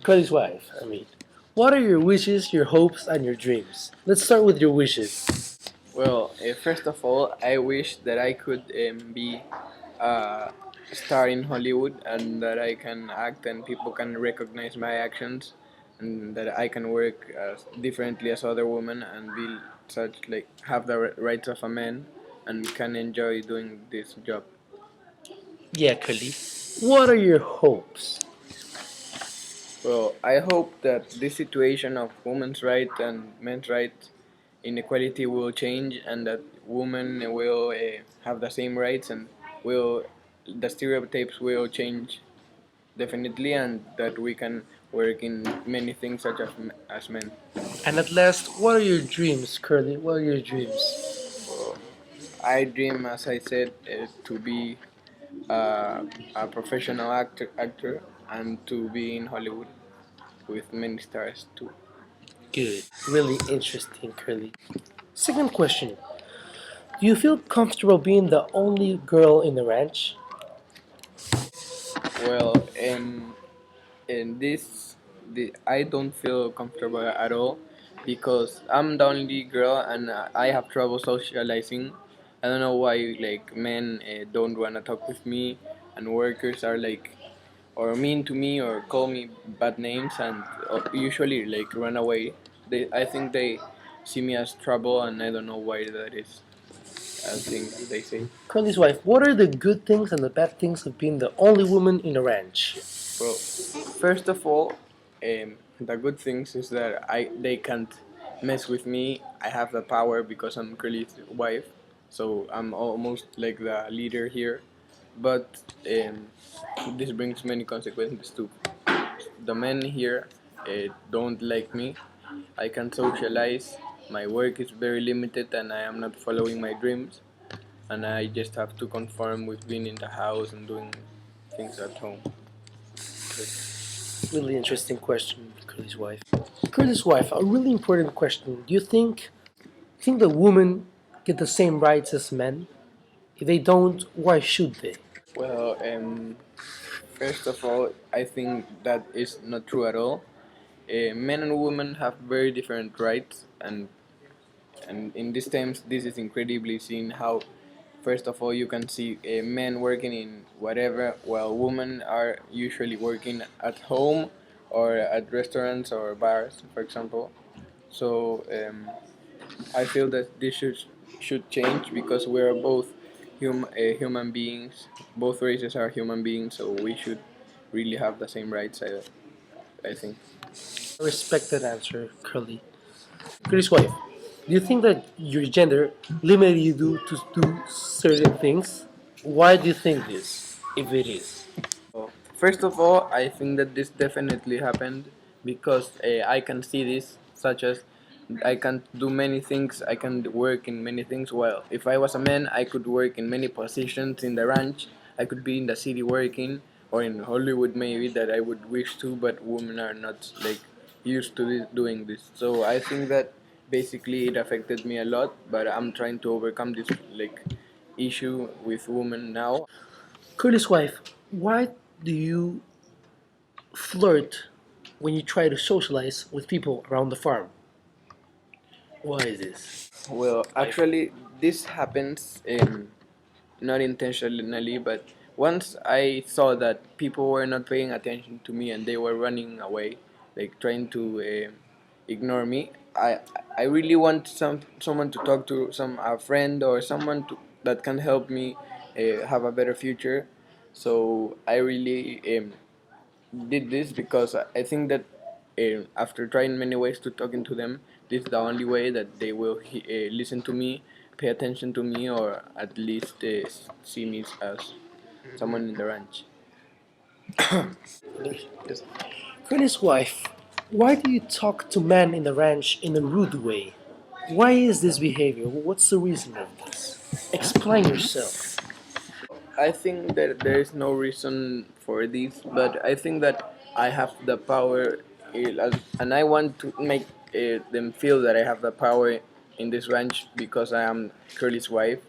Curly's wife, I mean. What are your wishes, your hopes, and your dreams? Let's start with your wishes. Well, first of all, I wish that I could be a star in Hollywood and that I can act and people can recognize my actions and that I can work differently as other women and be such like have the rights of a man and can enjoy doing this job. Yeah, Curly. What are your hopes? Well, I hope that this situation of women's rights and men's rights inequality will change and that women will have the same rights and will the stereotypes will change definitely and that we can work in many things such as men. And at last, what are your dreams, Curly? What are your dreams? So I dream, as I said, to be a professional actor and to be in Hollywood with many stars too. Good. Really interesting, Curly. Second question. Do you feel comfortable being the only girl in the ranch? Well, in this, I don't feel comfortable at all because I'm the only girl and I have trouble socializing. I don't know why like men don't wanna talk with me and workers are like or mean to me or call me bad names and usually like run away. I think they see me as trouble and I don't know why that is. I think they say. Curly's wife, what are the good things and the bad things of being the only woman in a ranch? Well, first of all, the good things is that I they can't mess with me. I have the power because I'm Curly's wife, so I'm almost like the leader here. But this brings many consequences too. The men here don't like me. I can't socialize. My work is very limited, and I am not following my dreams. And I just have to conform with being in the house and doing things at home. Really interesting question, Curly's wife. Curly's wife, a really important question. Do you think that women get the same rights as men? If they don't, why should they? Well, first of all, I think that is not true at all. Men and women have very different rights, and in these times, this is incredibly seen how, first of all, you can see men working in whatever, while women are usually working at home or at restaurants or bars, for example. So I feel that this should change because we are both human beings. Both races are human beings, so we should really have the same rights. I think. I respect that answer, Curly. Curly's wife, do you think that your gender limited you to do certain things? Why do you think this, if it is? So, first of all, I think that this definitely happened because I can see this, such as I can do many things, I can work in many things. Well, if I was a man, I could work in many positions in the ranch, I could be in the city working, or in Hollywood maybe that I would wish to, but women are not like used to doing this. So I think that basically it affected me a lot, but I'm trying to overcome this like issue with women now. Curly's wife, why do you flirt when you try to socialize with people around the farm? Why is this? Well, Wife. actually, this happens not intentionally, but once I saw that people were not paying attention to me and they were running away, like trying to ignore me. I really want someone to talk to, some a friend or someone that can help me have a better future. So I really did this because I think that after trying many ways to talking to them, this is the only way that they will listen to me, pay attention to me, or at least see me as someone in the ranch. Yes. Curly's wife, why do you talk to men in the ranch in a rude way? Why is this behavior? What's the reason of this? Explain yourself. I think that there is no reason for this, but I think that I have the power, and I want to make them feel that I have the power in this ranch because I am Curly's wife.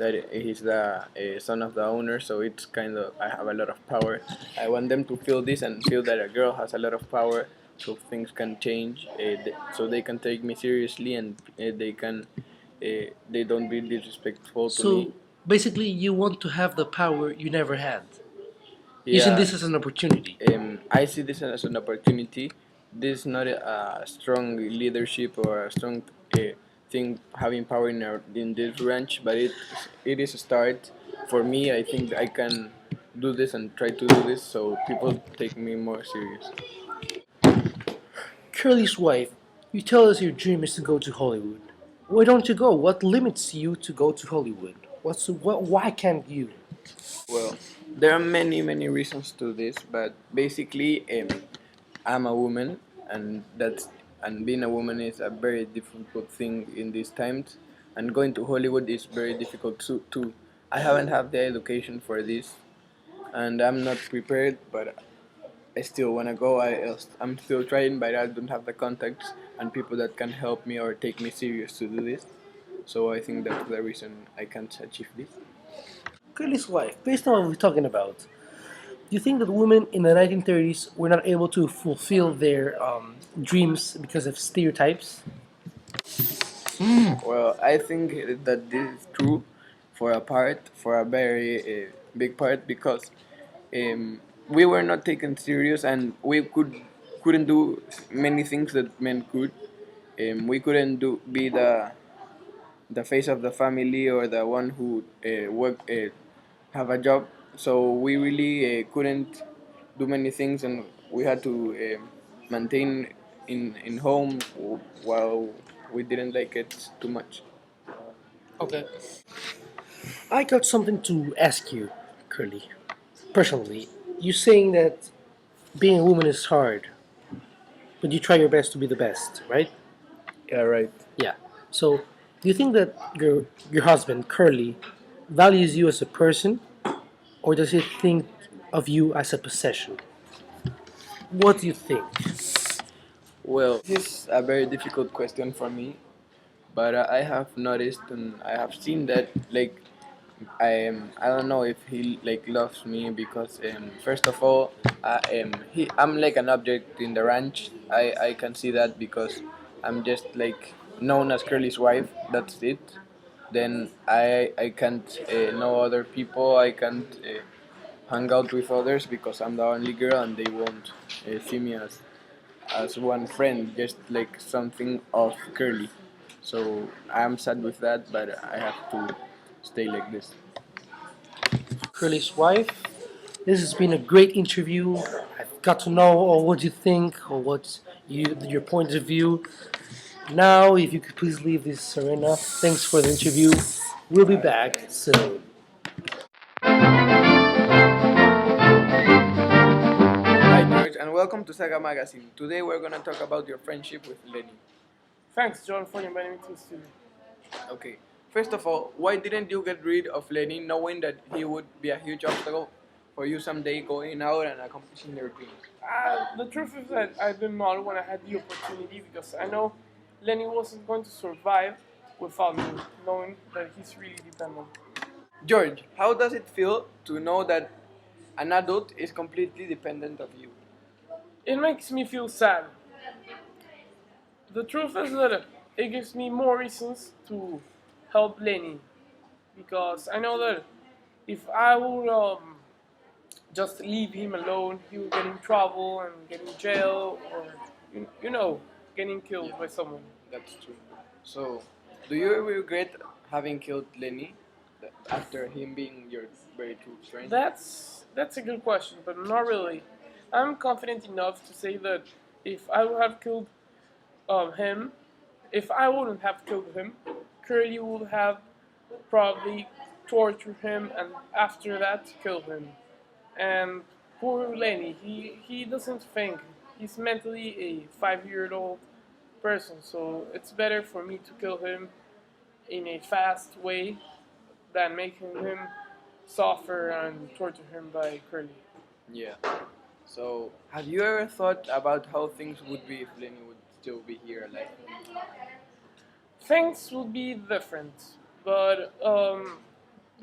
that he's the son of the owner, so it's kind of I have a lot of power. I want them to feel this and feel that a girl has a lot of power, so things can change, so they can take me seriously and they don't be disrespectful to me. So basically, you want to have the power you never had. Using Yeah, this as an opportunity. I see this as an opportunity. This is not a strong leadership or a strong thing having power in this ranch, but it is a start. For me, I think I can do this and try to do this so people take me more serious. Curly's wife, you tell us your dream is to go to Hollywood. Why don't you go? What limits you to go to Hollywood? Why can't you? Well, there are many reasons to this, but basically, I'm a woman, and being a woman is a very difficult thing in these times, and going to Hollywood is very difficult too. I haven't had the education for this, and I'm not prepared, but I still wanna go. I'm still trying, but I don't have the contacts and people that can help me or take me serious to do this. So I think that's the reason I can't achieve this. Curly's wife, based on what we're talking about, do you think that women in the 1930s were not able to fulfill their dreams because of stereotypes? Well, I think that this is true for a part, for a very big part, because we were not taken serious and we couldn't do many things that men could. We couldn't be the face of the family or the one who have a job. So we really couldn't do many things, and we had to maintain in home while we didn't like it too much. Okay. I got something to ask you, Curly. Personally, you're saying that being a woman is hard, but you try your best to be the best, right? Yeah, right. Yeah. So, do you think that your husband Curly values you as a person, or does he think of you as a possession? What do you think? Well, this is a very difficult question for me, but I have noticed and I have seen that I don't know if he like loves me because first of all I'm like an object in the ranch. I can see that because I'm just like known as Curly's wife. That's it. Then I can't know other people. I can't hang out with others because I'm the only girl and they won't see me as one friend, just like something of Curly. So I'm sad with that, but I have to stay like this. Curly's wife. This has been a great interview. I've got to know all what you think or your point of view. Now, if you could please leave this arena. Thanks for the interview. We'll be back soon. Hi George, and welcome to Saga Magazine. Today we're gonna talk about your friendship with Lenny. Thanks, John, for inviting me to the studio. Okay, first of all, why didn't you get rid of Lenny knowing that he would be a huge obstacle for you someday going out and accomplishing your dreams? The truth is that I did not when I had the opportunity because I know Lenny wasn't going to survive without me, knowing that he's really dependent. George, how does it feel to know that an adult is completely dependent of you? It makes me feel sad. The truth is that it gives me more reasons to help Lenny because I know that if I would just leave him alone, he would get in trouble and get in jail or, you know, getting killed by someone. That's true. So, do you regret having killed Lenny after him being your very true friend? That's a good question, but not really. I'm confident enough to say that if I would have killed him, if I wouldn't have killed him, Curly would have probably tortured him and after that killed him. And poor Lenny, he doesn't think. He's mentally a 5 year old person, so it's better for me to kill him in a fast way than making him suffer and torture him by Curly. Yeah. So, have you ever thought about how things would be if Lenny would still be here alive? Things will be different, but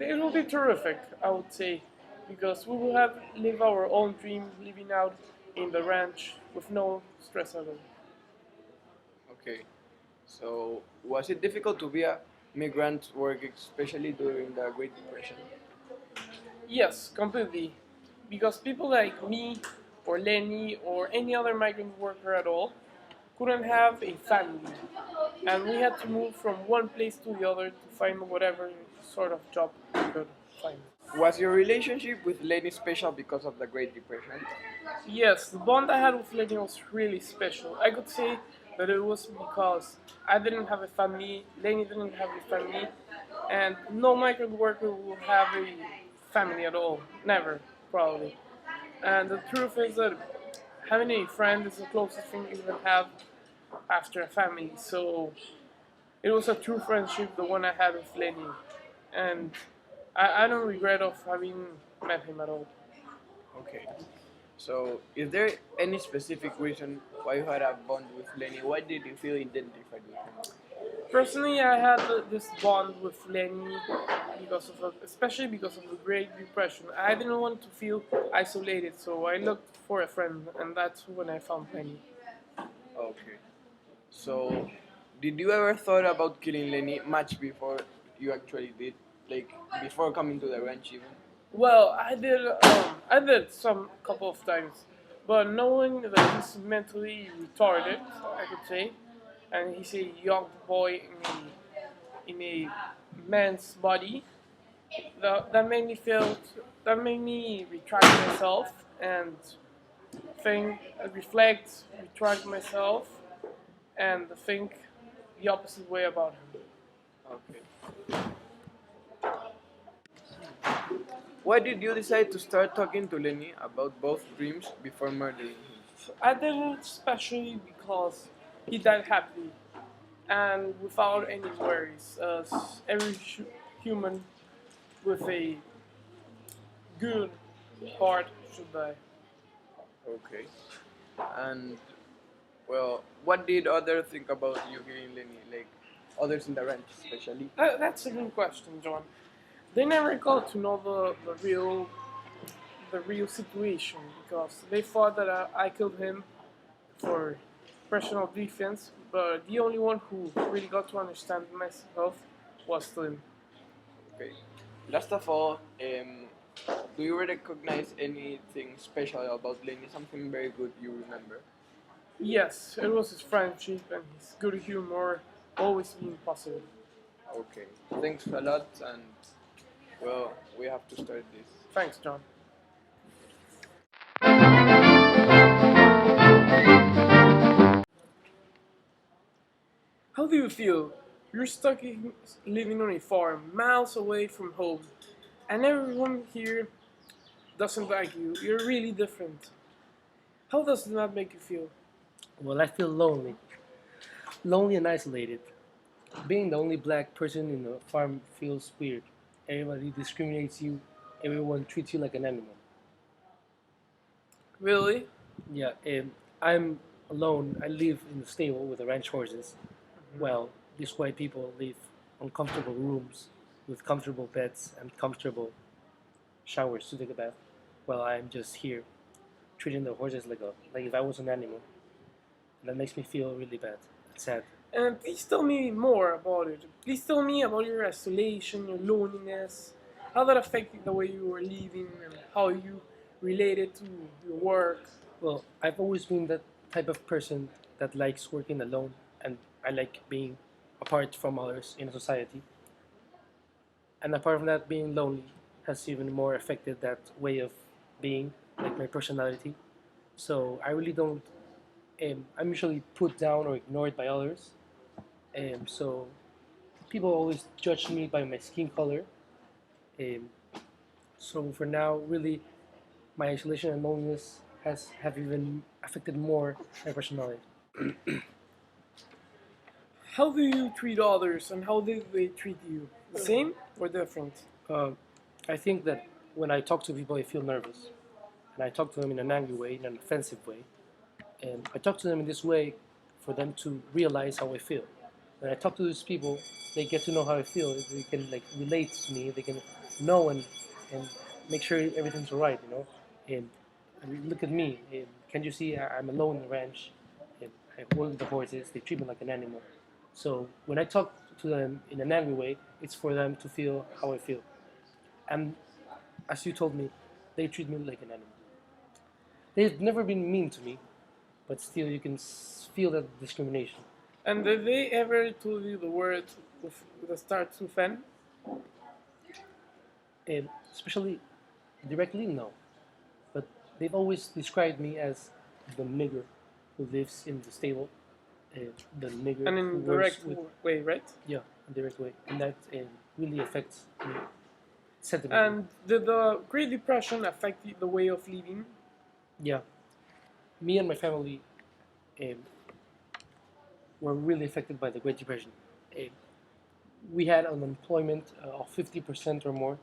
It will be terrific, I would say, because we will have live our own dream, living out in the ranch with no stress at all. Okay. So, was it difficult to be a migrant working, especially during the Great Depression? Yes, completely. Because people like me, or Lenny, or any other migrant worker at all, couldn't have a family. And we had to move from one place to the other to find whatever sort of job we could find. Was your relationship with Lenny special because of the Great Depression? Yes, the bond I had with Lenny was really special. I could say that it was because I didn't have a family, Lenny didn't have a family, and no migrant worker will have a family at all. Never, probably. And the truth is that having a friend is the closest thing you can have after a family. So it was a true friendship, the one I had with Lenny, and I don't regret of having met him at all. Okay. So, is there any specific reason why you had a bond with Lenny? Why did you feel identified with him? Personally, I had this bond with Lenny especially because of the Great Depression. I didn't want to feel isolated, so I looked for a friend, and that's when I found Lenny. Okay. So, did you ever thought about killing Lenny much before you actually did? Like, before coming to the ranch even? Well, I did some couple of times, but knowing that he's mentally retarded, I could say, and he's a young boy in a man's body, that made me that made me retract myself and think, reflect, retract myself, and think the opposite way about him. Okay. Why did you decide to start talking to Lenny about both dreams before murdering him? I did it especially because he died happily and without any worries, as every human with a good heart should die. Okay. And well, what did others think about you killing Lenny? Like others in the ranch, especially. That's a good question, John. They never got to know the real situation because they thought that I killed him for personal defense, but the only one who really got to understand myself was Slim. Okay. Last of all, do you recognize anything special about Lenny? Something very good you remember? Yes, it was his friendship and his good humor, always being positive. Okay. Thanks a lot, and well, we have to start this. Thanks, John. How do you feel? You're living on a farm, miles away from home, and everyone here doesn't like you. You're really different. How does that make you feel? Well, I feel lonely. Lonely and isolated. Being the only black person in a farm feels weird. Everybody discriminates you. Everyone treats you like an animal. Really? Yeah, I'm alone. I live in the stable with the ranch horses. Well, these white people live on comfortable rooms with comfortable beds and comfortable showers to take a bath. Well, I'm just here treating the horses like if I was an animal. And that makes me feel really bad and sad. And please tell me more about it. Please tell me about your isolation, your loneliness, how that affected the way you were living, and how you related to your work. Well, I've always been that type of person that likes working alone, and I like being apart from others in a society. And apart from that, being lonely has even more affected that way of being, like my personality. So I really don't. I'm usually put down or ignored by others. So people always judge me by my skin color. Um, so for now, really, my isolation and loneliness have even affected more my personality. How do you treat others, and how did they treat you? The same or different? Uh, I think that when I talk to people, I feel nervous, and I talk to them in an angry way, in an offensive way, and I talk to them in this way for them to realize how I feel. When I talk to these people, they get to know how I feel. They can like relate to me. They can know and make sure everything's alright. And look at me. Can't you see I'm alone in the ranch? And I have one of the horses. They treat me like an animal. So when I talk to them in an angry way, it's for them to feel how I feel. And as you told me, they treat me like an animal. They've never been mean to me, but still you can feel that discrimination. And did they ever told you the word that starts with N? Especially directly, no. But they've always described me as the nigger who lives in the stable, uh, the nigger And who in works direct with, way, right? yeah, a direct way. And that really affects me sentimentally. And did the Great Depression affect the way of living? Yeah, me and my family um, were really affected by the Great Depression. Uh, we had unemployment of 50% or more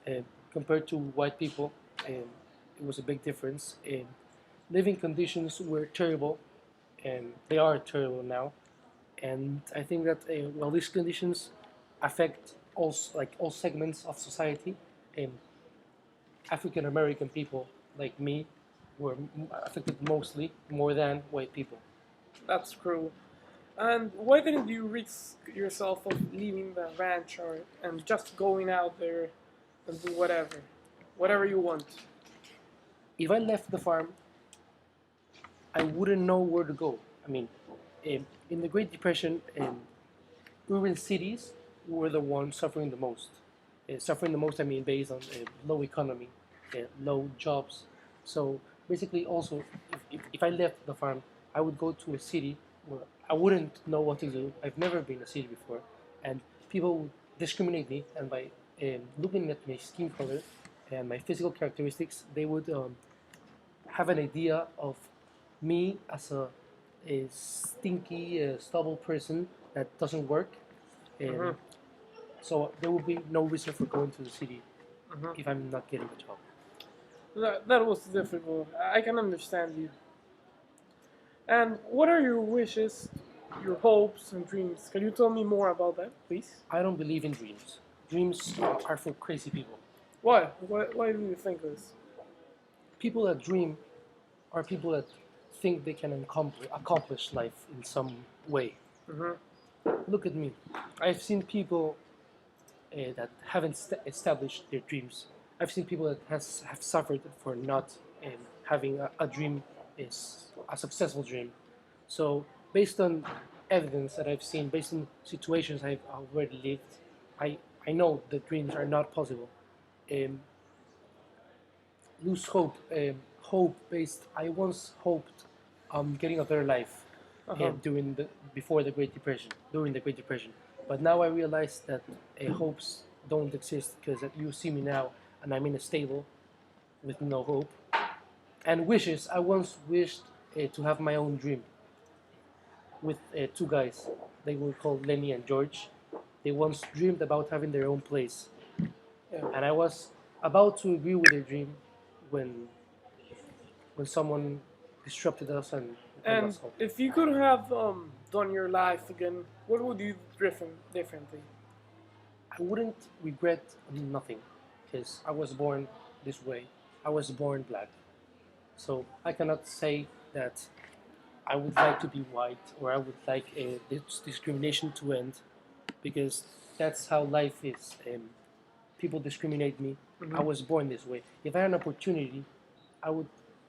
uh, compared to white people. It was a big difference. Living conditions were terrible, and they are terrible now. And I think that while these conditions affect all segments of society, um, African American people like me were affected mostly more than white people. That's cruel. And why didn't you risk yourself of leaving the ranch and just going out there and do whatever you want? If I left the farm, I wouldn't know where to go. I mean, in the Great Depression, urban cities were the ones suffering the most. Suffering the most, I mean, based on low economy, low jobs. So basically, also, if I left the farm, I would go to a city where I wouldn't know what to do. I've never been in a city before, and people would discriminate me. And by looking at my skin color and my physical characteristics, they would have an idea of me as a stinky, stubble person that doesn't work. Hmm. Um, so there will be no reason for going to the city Hmm. if I'm not getting a job. That was difficult. I can understand you. And what are your wishes, your hopes and dreams? Can you tell me more about that, please? I don't believe in dreams. Dreams are for crazy people. Why? Why do you think this? People that dream are people that think they can accomplish life in some way. Hmm. Look at me. I've seen people that haven't established their dreams. I've seen people that have suffered for not having a dream is a successful dream. So based on evidence that I've seen, based on situations I've already lived, I know that dreams are not possible. Um, lose hope. Hope based. I once hoped getting a better life Uh-huh. during the before the Great Depression, during the Great Depression. But now I realize that hopes don't exist because you see me now and I'm in a stable with no hope. And wishes. I once wished to have my own dream with two guys. They were called Lenny and George. They once dreamed about having their own place, Yeah. and I was about to agree with their dream when someone disrupted us and end And us all. if you could have done your life again, what would you do differently? I wouldn't regret nothing because I was born this way. I was born black. So I cannot say that I would like to be white or I would like this discrimination to end because that's how life is. People discriminate me. I Hmm. was born this way. If I had an opportunity, I would,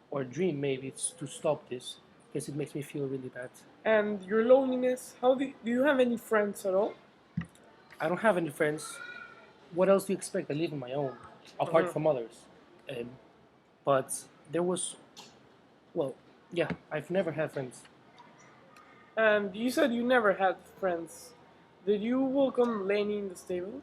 or dream maybe, it's to stop this because it makes me feel really bad. And your loneliness, do you have any friends at all? I don't have any friends. What else do you expect? I live on my own, apart Hmm. from others. Um, but there was, well, yeah, I've never had friends. And you said you never had friends. Did you welcome Lenny in the stable?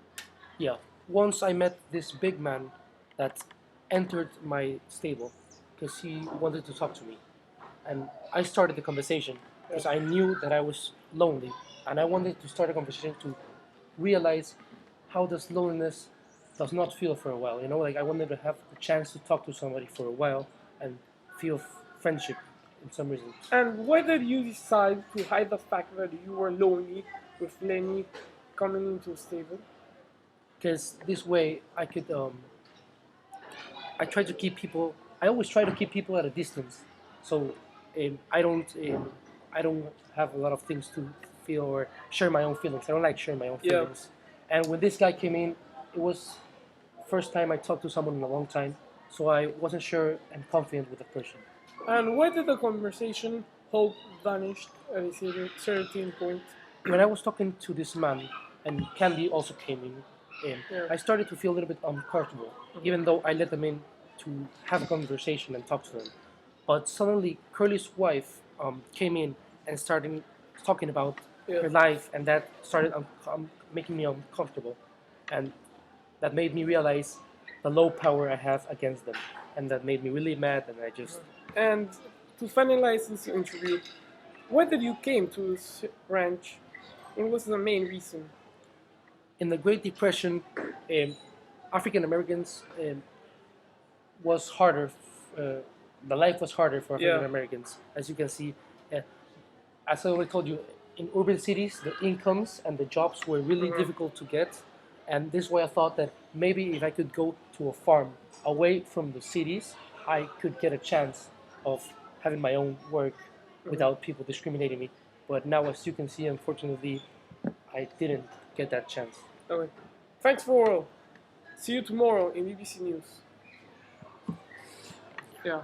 Yeah, once I met this big man that entered my stable because he wanted to talk to me. And I started the conversation Yeah. because I knew that I was lonely and I wanted to start a conversation to realize how this loneliness does not feel for a while. Like I wanted to have the chance to talk to somebody for a while and feel friendship in some reason. And why did you decide to hide the fact that you were lonely with Lenny coming into the stable? because this way I could I try to keep people. I always try to keep people at a distance, so I don't have a lot of things to feel or share my own feelings. I don't like sharing my own Yeah. feelings. And when this guy came in, it was first time I talked to someone in a long time, so I wasn't sure and confident with the person. And why did the conversation hope vanished at a certain point? When I was talking to this man, and Candy also came in, Yeah. I started to feel a little bit uncomfortable, even though I let them in to have a conversation and talk to them. But suddenly, Curly's wife came in and started talking about Yeah. her life, and that started making me uncomfortable, and that made me realize the low power I have against them, and that made me really mad, and I just And to finalize this interview, why did you came to this ranch? What was the main reason? in the Great Depression, African Americans was harder. The life was harder for Yeah. African Americans, as you can see. Uh, as I already told you, in urban cities, the incomes and the jobs were really difficult to get, and this is why I thought that maybe if I could go to a farm away from the cities, I could get a chance of having my own work without people discriminating me. But now, as you can see, unfortunately, I didn't get that chance. Okay. Thanks for all. See you tomorrow in BBC News. Yeah.